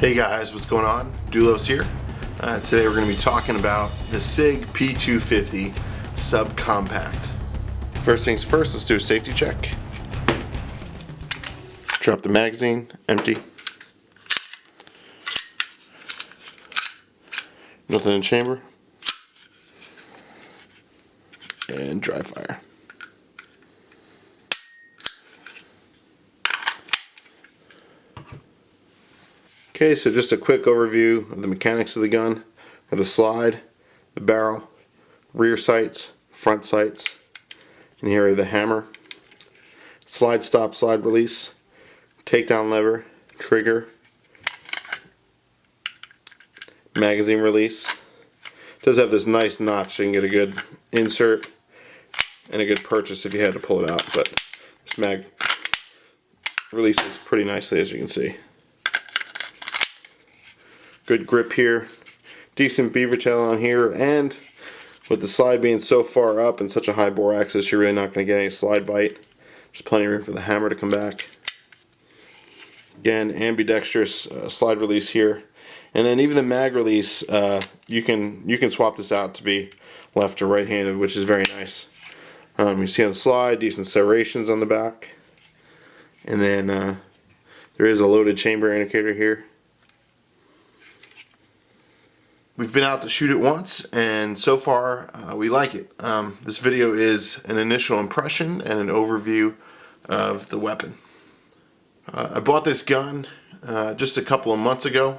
Hey guys, what's going on? Doulos here. Today we're going to be talking about the SIG P250 Subcompact. First things first, let's do a safety check. Drop the magazine, empty. Nothing in chamber. And dry fire. Okay, so just a quick overview of the mechanics of the gun. Are the slide, the barrel, rear sights, front sights, and here are the hammer. Slide stop, slide release, takedown lever, trigger, magazine release. It does have this nice notch so you can get a good insert and a good purchase if you had to pull it out, but this mag releases pretty nicely, as you can see. Good grip here, decent beaver tail on here, and with the slide being so far up and such a high bore axis, you're really not going to get any slide bite. There's plenty of room for the hammer to come back. Again, ambidextrous slide release here, and then even the mag release, you can swap this out to be left or right-handed, which is very nice. You see on the slide, decent serrations on the back, and then there is a loaded chamber indicator here. We've been out to shoot it once, and so far we like it. This video is an initial impression and an overview of the weapon. I bought this gun just a couple of months ago.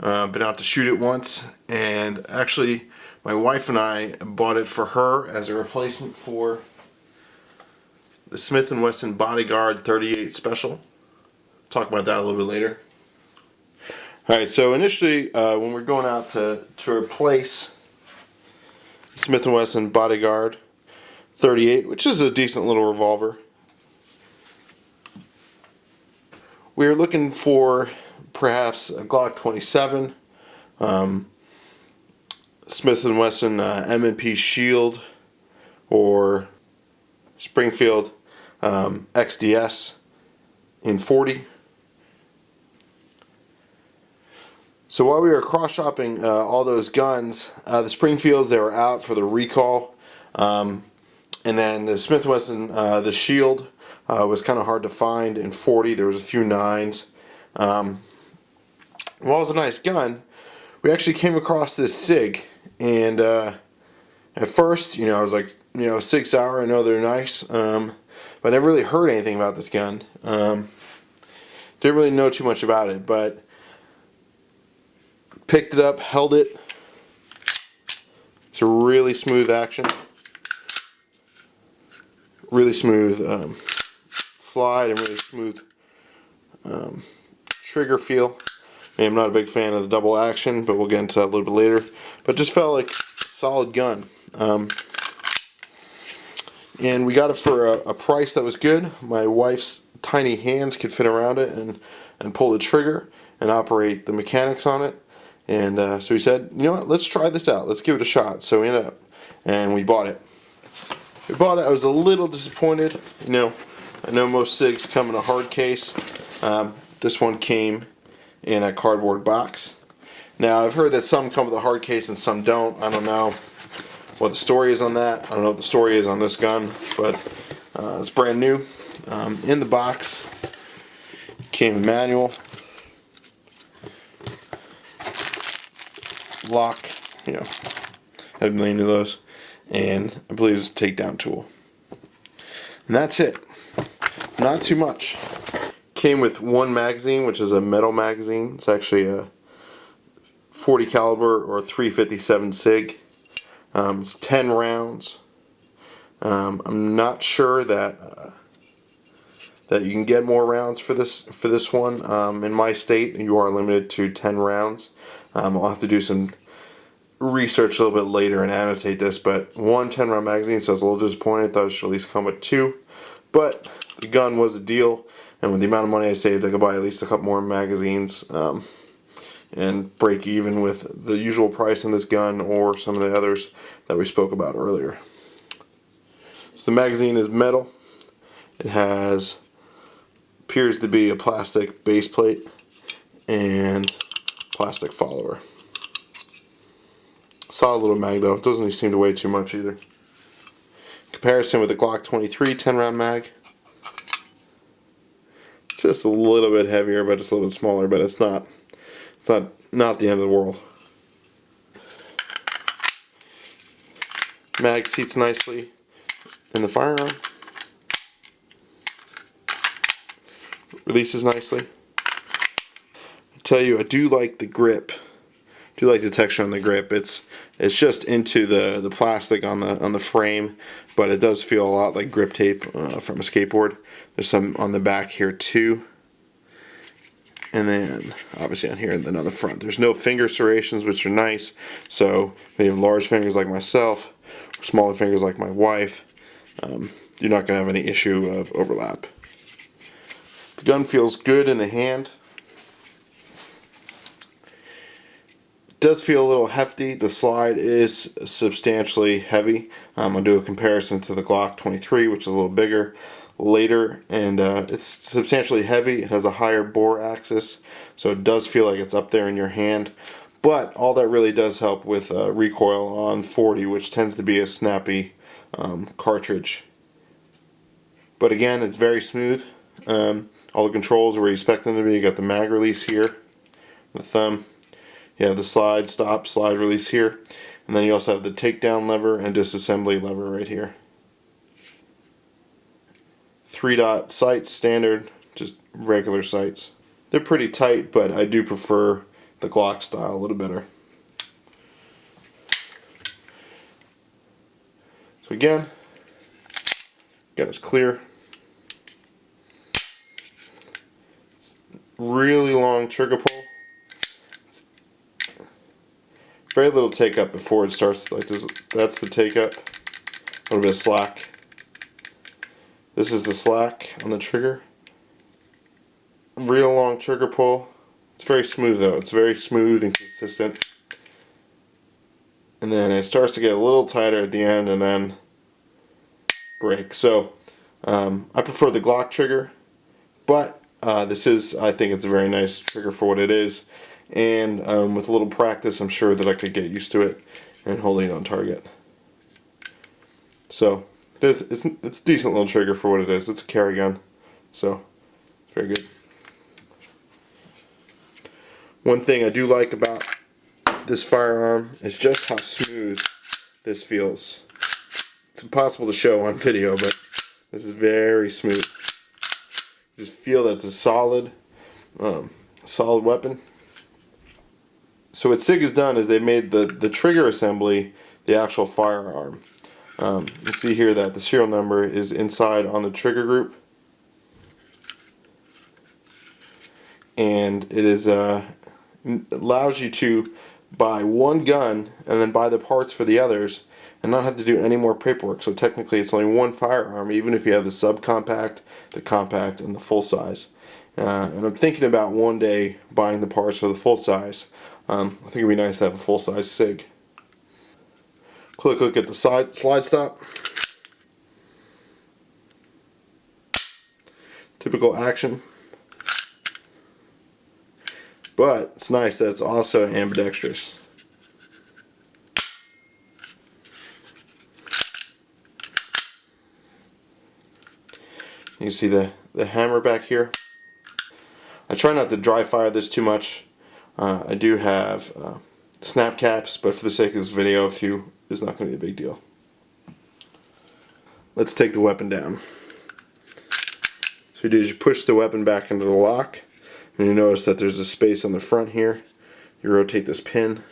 Been out to shoot it once, and actually my wife and I bought it for her as a replacement for the Smith & Wesson Bodyguard 38 Special. Talk about that a little bit later. Alright, so initially when we're going out to replace Smith & Wesson Bodyguard 38, which is a decent little revolver, we are looking for perhaps a Glock 27, Smith & Wesson M&P Shield, or Springfield XDS in 40. So while we were cross-shopping all those guns, the Springfields, they were out for the recall, and then the Smith & Wesson, the Shield, was kind of hard to find in 40. There was a few 9s. While it was a nice gun, we actually came across this SIG, and at first, I was like, SIG Sauer, I know they're nice, but I never really heard anything about this gun. Didn't really know too much about it, but picked it up, held it. It's a really smooth action. Really smooth slide and really smooth trigger feel. I'm not a big fan of the double action, but we'll get into that a little bit later. But just felt like a solid gun. And we got it for a price that was good. My wife's tiny hands could fit around it and pull the trigger and operate the mechanics on it. And so we said, you know what, let's try this out. Let's give it a shot. So we ended up, and we bought it. I was a little disappointed. I know most SIGs come in a hard case. This one came in a cardboard box. Now, I've heard that some come with a hard case and some don't. I don't know what the story is on that. I don't know what the story is on this gun, but it's brand new. In the box came a manual, lock, have a million of those, and I believe it's a takedown tool. And that's it. Not too much. Came with one magazine, which is a metal magazine. It's actually a 40 caliber or 357 SIG. It's 10 rounds. I'm not sure that you can get more rounds for this one. In my state, you are limited to 10 rounds. I'll have to do some research a little bit later and annotate this, but one 10-round magazine, so I was a little disappointed. I thought it should at least come with 2, but the gun was a deal, and with the amount of money I saved, I could buy at least a couple more magazines and break even with the usual price on this gun or some of the others that we spoke about earlier. So the magazine is metal. It appears to be a plastic base plate, and plastic follower. Solid little mag though, it doesn't seem to weigh too much either. Comparison with the Glock 23 10-round mag. It's just a little bit heavier, but it's a little bit smaller, but it's not the end of the world. Mag seats nicely in the firearm. Releases nicely. I tell you, I do like the grip. I do like the texture on the grip. It's just into the plastic on the frame, but it does feel a lot like grip tape from a skateboard. There's some on the back here too. And then obviously on here and then on the front. There's no finger serrations, which are nice. So if you have large fingers like myself, or smaller fingers like my wife, you're not going to have any issue of overlap. The gun feels good in the hand. It does feel a little hefty. The slide is substantially heavy. I'll do a comparison to the Glock 23, which is a little bigger later, and it's substantially heavy. It has a higher bore axis, so it does feel like it's up there in your hand. But all that really does help with recoil on 40, which tends to be a snappy cartridge. But again, it's very smooth. All the controls are where you expect them to be. You got the mag release here, the thumb. You have the slide, stop, slide release here. And then you also have the takedown lever and disassembly lever right here. 3-dot sights, standard, just regular sights. They're pretty tight, but I do prefer the Glock style a little better. So again, gun is clear. Really long trigger pull. Very little take up before it starts like this. That's the take up. A little bit of slack. This is the slack on the trigger. Real long trigger pull. It's very smooth though. It's very smooth and consistent. And then it starts to get a little tighter at the end and then break. So I prefer the Glock trigger, but this is, I think it's a very nice trigger for what it is. And with a little practice, I'm sure that I could get used to it and holding it on target. So it's a decent little trigger for what it is. It's a carry gun, so it's very good. One thing I do like about this firearm is just how smooth this feels. It's impossible to show on video, but this is very smooth. You just feel that it's a solid weapon. So what SIG has done is they've made the trigger assembly the actual firearm. You see here that the serial number is inside on the trigger group, and it is allows you to buy one gun and then buy the parts for the others and not have to do any more paperwork. So technically it's only one firearm, even if you have the subcompact, the compact, and the full size. And I'm thinking about one day buying the parts for the full size. I think it'd be nice to have a full size SIG. Quick look at the slide stop. Typical action. But it's nice that it's also ambidextrous. You see the hammer back here. I try not to dry fire this too much. I do have snap caps, but for the sake of this video, a few is not going to be a big deal. Let's take the weapon down. So you do is you push the weapon back into the lock, and you notice that there's a space on the front here. You rotate this pin.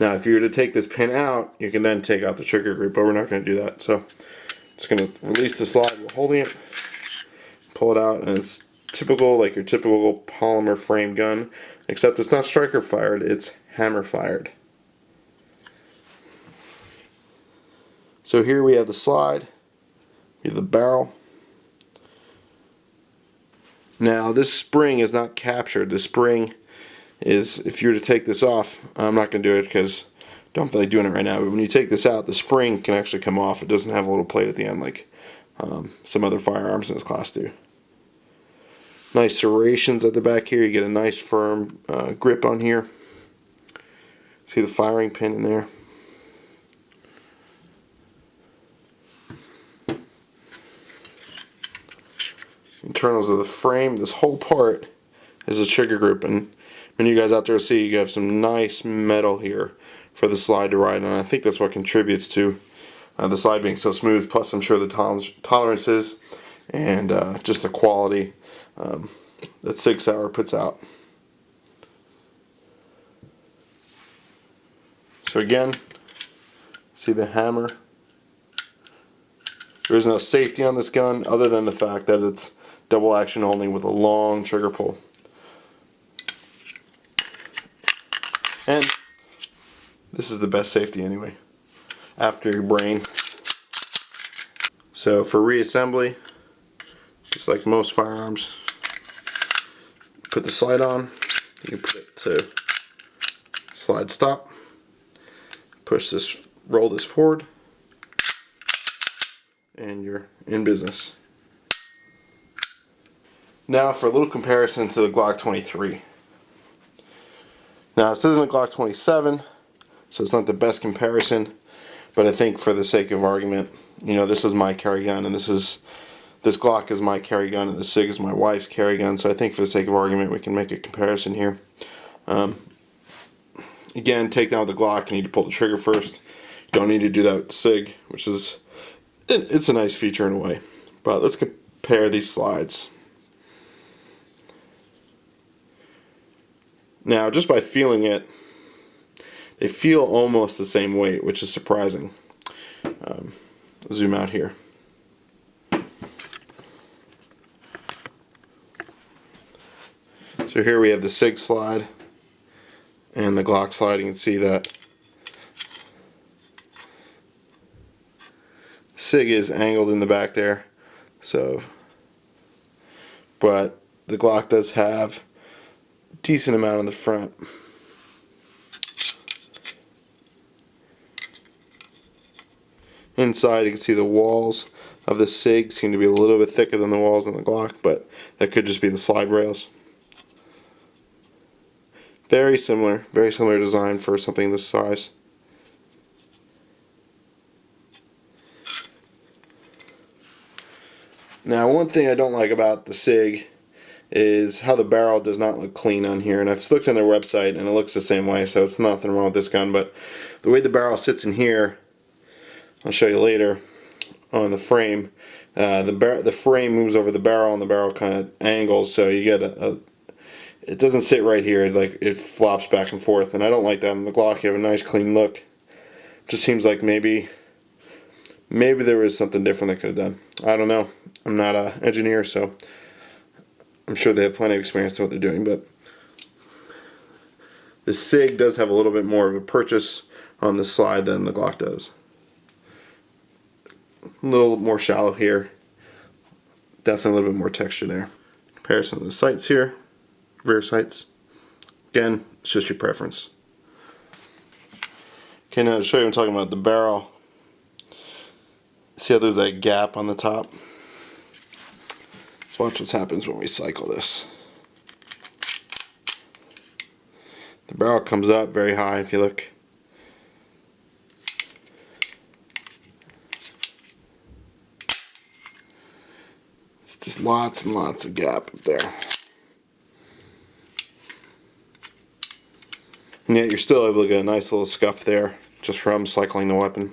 Now if you were to take this pin out, you can then take out the trigger grip, but we're not going to do that. So I'm just going to release the slide while holding it, pull it out, and it's typical, like your typical polymer frame gun, except it's not striker fired, it's hammer fired. So here we have the slide, we have the barrel. Now this spring is not captured. The spring is, if you were to take this off, I'm not going to do it because I don't feel like doing it right now, but when you take this out, the spring can actually come off. It doesn't have a little plate at the end like some other firearms in this class do. Nice serrations at the back here. You get a nice firm grip on here. See the firing pin in there. Internals of the frame. This whole part is a trigger group, and when you guys out there see, you have some nice metal here for the slide to ride on. I think that's what contributes to the slide being so smooth. Plus, I'm sure the tolerances and just the quality that SIG Sauer puts out. So again, see the hammer. There's no safety on this gun other than the fact that it's double action only with a long trigger pull. And this is the best safety anyway, after your brain. So for reassembly, just like most firearms, put the slide on, you put it to slide stop, push this, roll this forward, and you're in business. Now for a little comparison to the Glock 23. Now this isn't a Glock 27, so it's not the best comparison, but I think for the sake of argument, you know, this is my carry gun, and this Glock is my carry gun, and the SIG is my wife's carry gun, so I think for the sake of argument we can make a comparison here. Again, take down the Glock, you need to pull the trigger first. You don't need to do that with the SIG, which is, it's a nice feature in a way. But let's compare these slides. Now, just by feeling it, they feel almost the same weight, which is surprising. Zoom out here. So here we have the SIG slide and the Glock slide. You can see that SIG is angled in the back there, so, but the Glock does have a decent amount on the front. Inside you can see the walls of the SIG seem to be a little bit thicker than the walls on the Glock, but that could just be the slide rails. Very similar design for something this size. Now, one thing I don't like about the SIG is how the barrel does not look clean on here, and I've looked on their website and it looks the same way, so it's nothing wrong with this gun, but the way the barrel sits in here, I'll show you later on the frame. The frame moves over the barrel, and the barrel kind of angles, so you get it doesn't sit right here, like it flops back and forth, and I don't like that. On the Glock you have a nice clean look. Just seems like maybe there was something different they could have done. I don't know. I'm not an engineer, so I'm sure they have plenty of experience to what they're doing, but the SIG does have a little bit more of a purchase on the slide than the Glock does. A little more shallow here. Definitely a little bit more texture there. Comparison of the sights here. Rear sights. Again, it's just your preference. Okay, now to show you what I'm talking about, the barrel. See how there's that gap on the top? Let's watch what happens when we cycle this. The barrel comes up very high if you look. It's just lots and lots of gap up there. And yet you're still able to get a nice little scuff there just from cycling the weapon.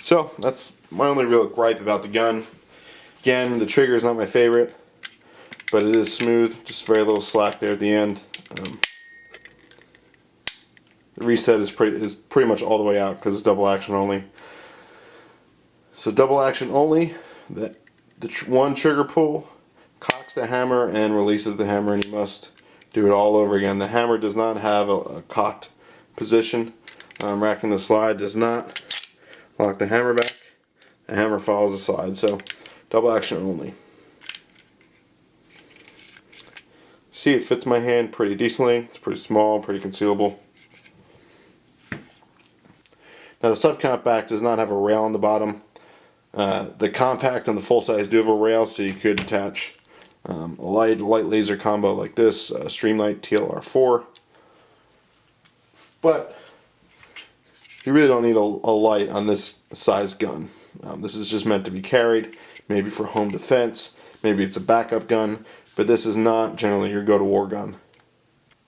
So that's my only real gripe about the gun. Again, the trigger is not my favorite, but it is smooth, just very little slack there at the end. The reset is pretty much all the way out because it's double action only. So double action only, the one trigger pull cocks the hammer and releases the hammer, and you must do it all over again. The hammer does not have a cocked position. Racking the slide does not lock the hammer back. The hammer follows the slide, so double action only. See, it fits my hand pretty decently. It's pretty small, pretty concealable. Now the Subcompact does not have a rail on the bottom. The compact and the full size do have a rail, so you could attach a light laser combo like this, Streamlight TLR4. But you really don't need a light on this size gun. This is just meant to be carried, maybe for home defense, maybe it's a backup gun, but this is not generally your go-to-war gun.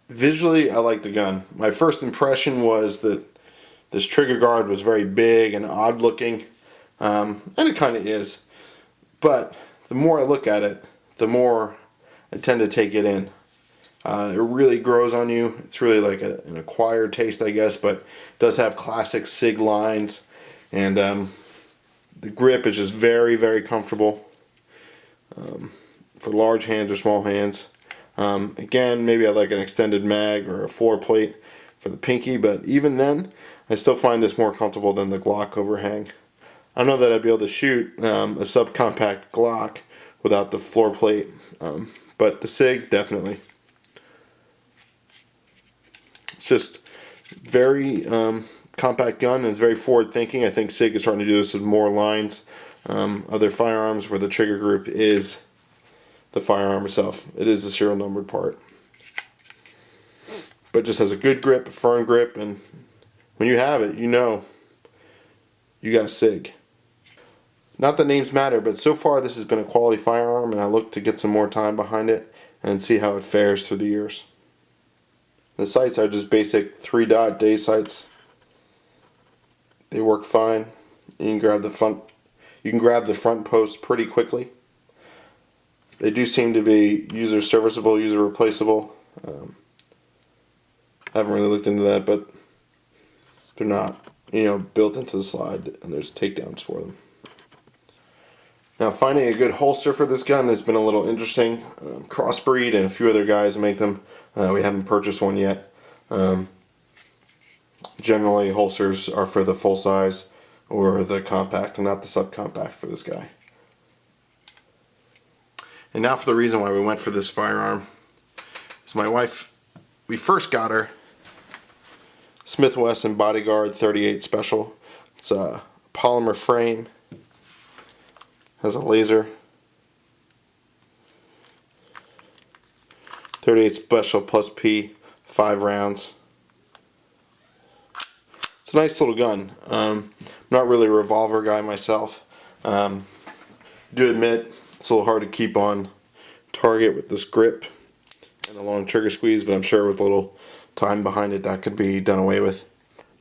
Visually, I like the gun. My first impression was that this trigger guard was very big and odd looking, and it kind of is. But the more I look at it, the more I tend to take it in. It really grows on you. It's really like an acquired taste, I guess, but it does have classic SIG lines, and the grip is just very, very comfortable for large hands or small hands. Again, maybe I like an extended mag or a floor plate for the pinky, but even then, I still find this more comfortable than the Glock overhang. I don't know that I'd be able to shoot a subcompact Glock without the floor plate, but the SIG, definitely. It's just very compact gun, and it's very forward thinking. I think SIG is starting to do this with more lines. Other firearms where the trigger group is the firearm itself. It is the serial numbered part. But just has a good grip, a firm grip, and when you have it, you know you got a SIG. Not that names matter, but so far this has been a quality firearm, and I look to get some more time behind it and see how it fares through the years. The sights are just basic 3-dot day sights. They work fine. You can grab the front post pretty quickly. They do seem to be user serviceable, user replaceable. I haven't really looked into that, but they're not, built into the slide, and there's takedowns for them. Now, finding a good holster for this gun has been a little interesting. Crossbreed and a few other guys make them. We haven't purchased one yet. Generally, holsters are for the full size or the compact, and not the subcompact for this guy. And now for the reason why we went for this firearm. So my wife, we first got her Smith & Wesson Bodyguard 38 Special. It's a polymer frame, has a laser. 38 Special plus P, 5 rounds. It's a nice little gun. I'm not really a revolver guy myself. Do admit it's a little hard to keep on target with this grip and a long trigger squeeze, but I'm sure with a little time behind it that could be done away with.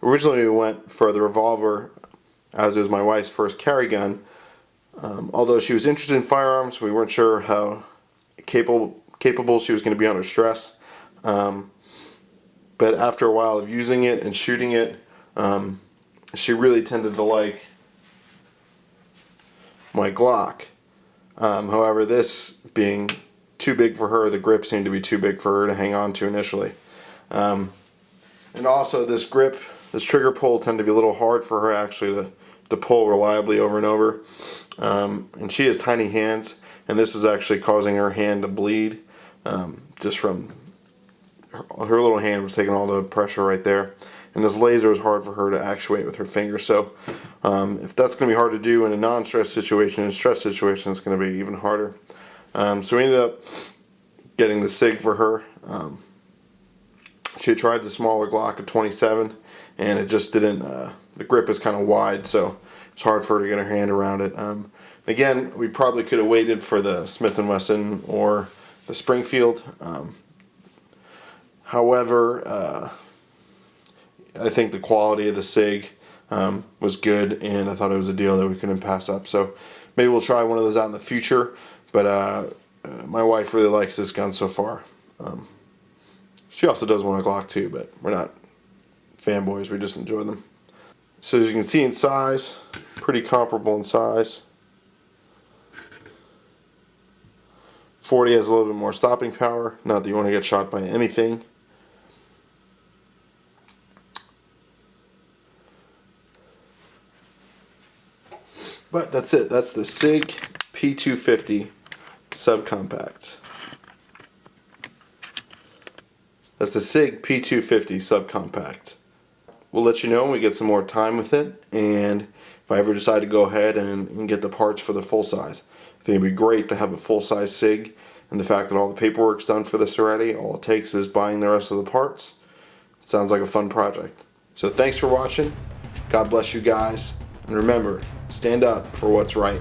Originally we went for the revolver, as it was my wife's first carry gun. Although she was interested in firearms, we weren't sure how capable she was going to be under stress. But after a while of using it and shooting it, she really tended to like my Glock. However, this being too big for her, the grip seemed to be too big for her to hang on to initially. And also this grip, this trigger pull tended to be a little hard for her actually to pull reliably over and over. And she has tiny hands, and this was actually causing her hand to bleed, just from her little hand was taking all the pressure right there. And this laser is hard for her to actuate with her fingers. So if that's going to be hard to do in a non-stress situation, in a stress situation it's going to be even harder. So we ended up getting the SIG for her. She had tried the smaller Glock at 27, and it just didn't, the grip is kind of wide, so it's hard for her to get her hand around it. Again, we probably could have waited for the Smith & Wesson or the Springfield. However, I think the quality of the SIG was good, and I thought it was a deal that we couldn't pass up. So maybe we'll try one of those out in the future, but my wife really likes this gun so far. She also does want a Glock too, but we're not fanboys, we just enjoy them. So as you can see in size, pretty comparable in size. 40 has a little bit more stopping power, not that you want to get shot by anything. But that's it, that's the SIG P250 Subcompact. That's the SIG P250 Subcompact. We'll let you know when we get some more time with it, and if I ever decide to go ahead and get the parts for the full size. I think it'd be great to have a full size SIG. and the fact that all the paperwork's done for this already, all it takes is buying the rest of the parts. It sounds like a fun project. So thanks for watching. God bless you guys. And remember, stand up for what's right.